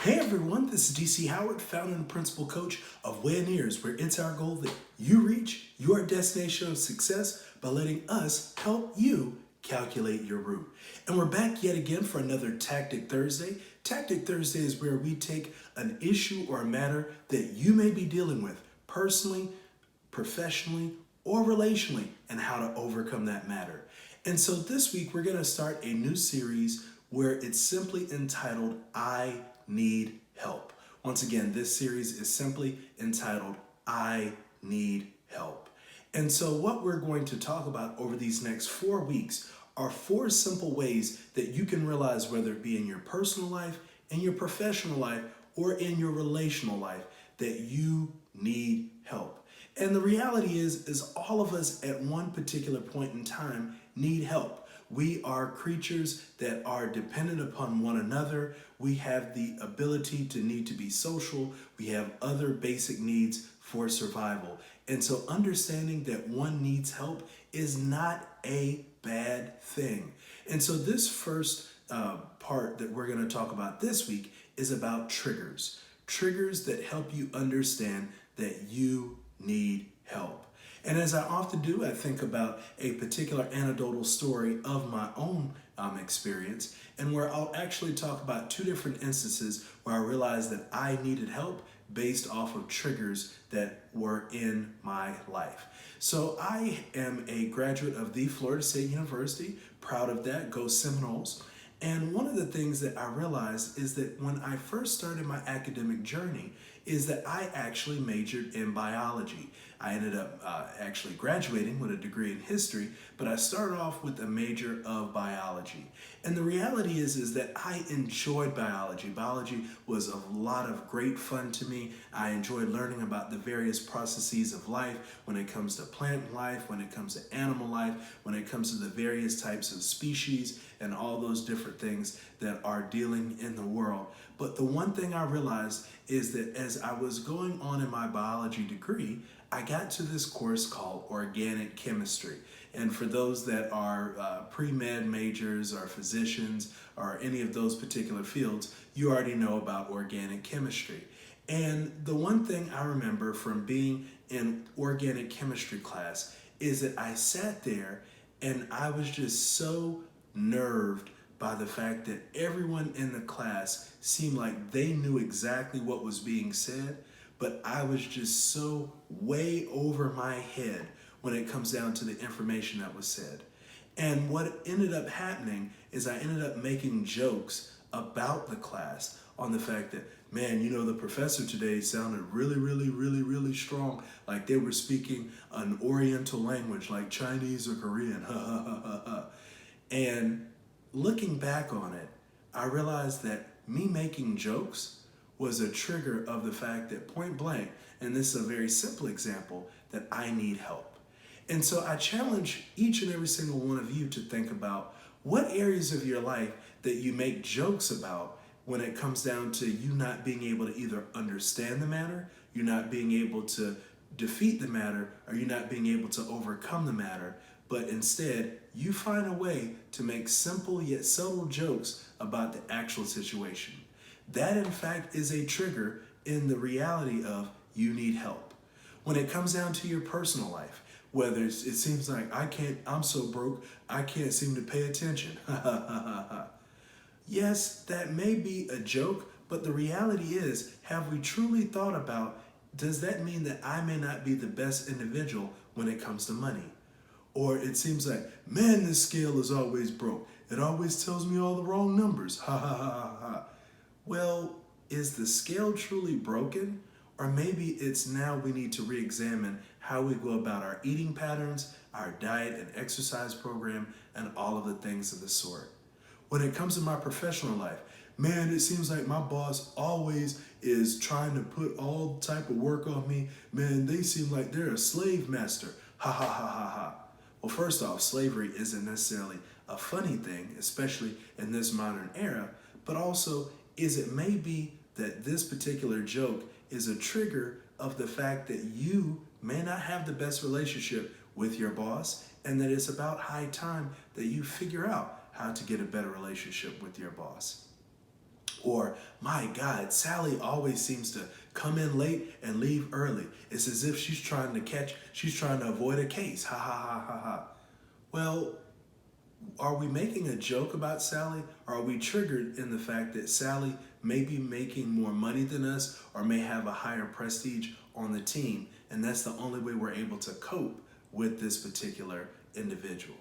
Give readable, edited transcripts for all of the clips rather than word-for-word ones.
Hey everyone, this is DC Howard, founder and principal coach of Wayineers, where it's our goal that you reach your destination of success by letting us help you calculate your route. And we're back yet again for another Tactic Thursday. Tactic Thursday is where we take an issue or a matter that you may be dealing with personally, professionally, or relationally, and how to overcome that matter. And so this week we're going to start a new series where it's simply entitled I Need Help. Once again, this series is simply entitled I Need Help. And so what we're going to talk about over these next 4 weeks are 4 simple ways that you can realize, whether it be in your personal life, in your professional life, or in your relational life, that you need help. And the reality is all of us at one particular point in time need help. We are creatures that are dependent upon one another. We have the ability to need to be social. We have other basic needs for survival. And so understanding that one needs help is not a bad thing. And so this first part that we're going to talk about this week is about triggers. Triggers that help you understand that you need help. And as I often do, I think about a particular anecdotal story of my own experience, and where I'll actually talk about 2 different instances where I realized that I needed help based off of triggers that were in my life. So I am a graduate of the Florida State University, proud of that, go Seminoles. And one of the things that I realized is that when I first started my academic journey is that I actually majored in biology. I ended up actually graduating with a degree in history, but I started off with a major of biology. And the reality is that I enjoyed biology. Biology was a lot of great fun to me. I enjoyed learning about the various processes of life when it comes to plant life, when it comes to animal life, when it comes to the various types of species and all those different things that are dealing in the world. But the one thing I realized is that as I was going on in my biology degree, I got to this course called organic chemistry. And for those that are pre-med majors or physicians or any of those particular fields, you already know about organic chemistry. And the one thing I remember from being in organic chemistry class is that I sat there and I was just so nerved by the fact that everyone in the class seemed like they knew exactly what was being said, but I was just so way over my head when it comes down to the information that was said. And what ended up happening is I ended up making jokes about the class on the fact that, man, the professor today sounded really strong, like they were speaking an oriental language like Chinese or Korean. And looking back on it, I realized that me making jokes was a trigger of the fact that point blank, and this is a very simple example, that I need help. And so I challenge each and every single one of you to think about what areas of your life that you make jokes about when it comes down to you not being able to either understand the matter, you not being able to defeat the matter, or you not being able to overcome the matter, but instead you find a way to make simple yet subtle jokes about the actual situation. That, in fact, is a trigger in the reality of you need help. When it comes down to your personal life, whether it seems like I'm so broke, I can't seem to pay attention. Yes, that may be a joke, but the reality is, have we truly thought about, does that mean that I may not be the best individual when it comes to money? Or it seems like, man, this scale is always broke. It always tells me all the wrong numbers. Ha ha ha ha ha. Well, is the scale truly broken? Or maybe it's now we need to re-examine how we go about our eating patterns, our diet and exercise program, and all of the things of the sort. When it comes to my professional life, man, it seems like my boss always is trying to put all type of work on me. Man, they seem like they're a slave master. Ha ha ha ha ha. Well, first off, slavery isn't necessarily a funny thing, especially in this modern era, but also it may be that this particular joke is a trigger of the fact that you may not have the best relationship with your boss, and that it's about high time that you figure out how to get a better relationship with your boss. Or, my God, Sally always seems to come in late and leave early. It's as if she's trying to avoid a case. Ha ha ha ha ha. Well, are we making a joke about Sally? Or are we triggered in the fact that Sally may be making more money than us or may have a higher prestige on the team, and that's the only way we're able to cope with this particular individual?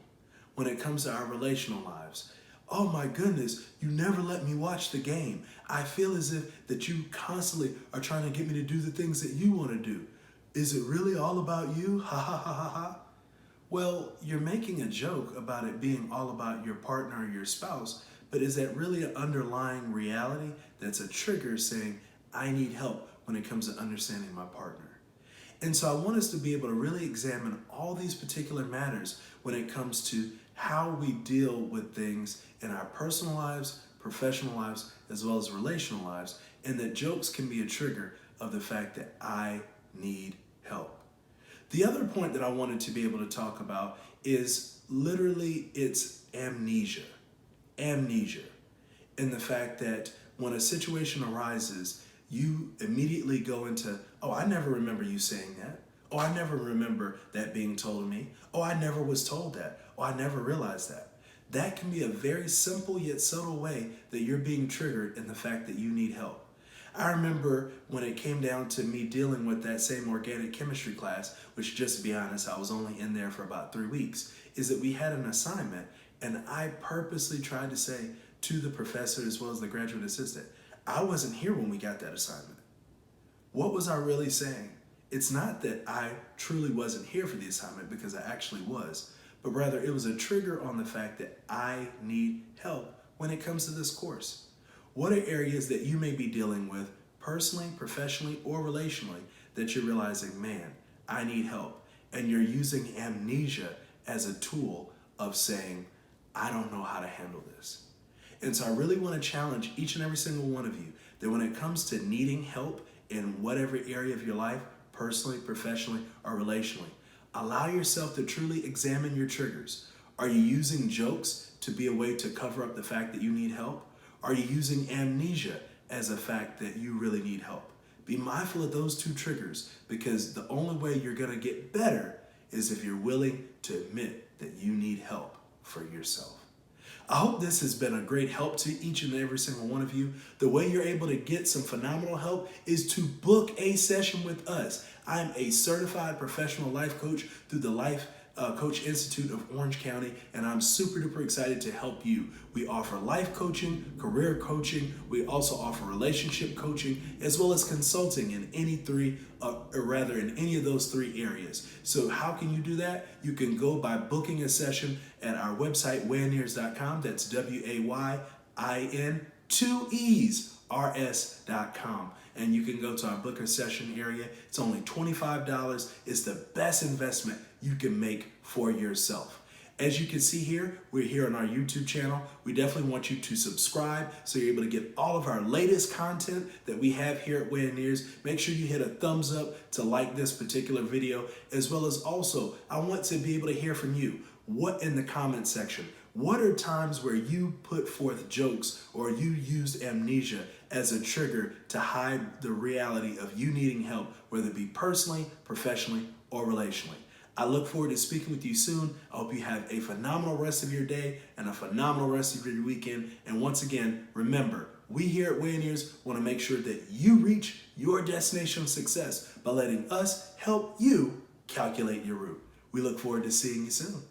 When it comes to our relational lives, oh my goodness, you never let me watch the game. I feel as if that you constantly are trying to get me to do the things that you want to do. Is it really all about you? Ha ha ha ha ha. Well, you're making a joke about it being all about your partner or your spouse, but is that really an underlying reality that's a trigger saying, I need help when it comes to understanding my partner? And so I want us to be able to really examine all these particular matters when it comes to how we deal with things in our personal lives, professional lives, as well as relational lives, and that jokes can be a trigger of the fact that I need help. The other point that I wanted to be able to talk about is literally it's amnesia. Amnesia. And the fact that when a situation arises, you immediately go into, oh, I never remember you saying that. Oh, I never remember that being told to me. Oh, I never was told that. Oh, I never realized that. That can be a very simple yet subtle way that you're being triggered in the fact that you need help. I remember when it came down to me dealing with that same organic chemistry class, which just to be honest, I was only in there for about 3 weeks, is that we had an assignment and I purposely tried to say to the professor as well as the graduate assistant, I wasn't here when we got that assignment. What was I really saying? It's not that I truly wasn't here for the assignment, because I actually was, but rather it was a trigger on the fact that I need help when it comes to this course. What are areas that you may be dealing with personally, professionally, or relationally that you're realizing, man, I need help? And you're using amnesia as a tool of saying, I don't know how to handle this. And so I really want to challenge each and every single one of you that when it comes to needing help in whatever area of your life, personally, professionally, or relationally, allow yourself to truly examine your triggers. Are you using jokes to be a way to cover up the fact that you need help? Are you using amnesia as a fact that you really need help? Be mindful of those two triggers, because the only way you're going to get better is if you're willing to admit that you need help for yourself. I hope this has been a great help to each and every single one of you. The way you're able to get some phenomenal help is to book a session with us. I'm a certified professional life coach through the Life Coach Institute of Orange County, and I'm super duper excited to help you. We offer life coaching, career coaching. We also offer relationship coaching, as well as consulting in any of those 3 areas. So how can you do that? You can go by booking a session at our website, Wayineers.com. That's WAYIN2ESRS.com. And you can go to our book a session area. It's only $25. It's the best investment you can make for yourself. As you can see here, we're here on our YouTube channel. We definitely want you to subscribe so you're able to get all of our latest content that we have here at Wayineers. Make sure you hit a thumbs up to like this particular video, as well as also, I want to be able to hear from you. What in the comment section? What are times where you put forth jokes or you used amnesia as a trigger to hide the reality of you needing help, whether it be personally, professionally, or relationally? I look forward to speaking with you soon. I hope you have a phenomenal rest of your day and a phenomenal rest of your weekend. And once again, remember, we here at Wayineers want to make sure that you reach your destination of success by letting us help you calculate your route. We look forward to seeing you soon.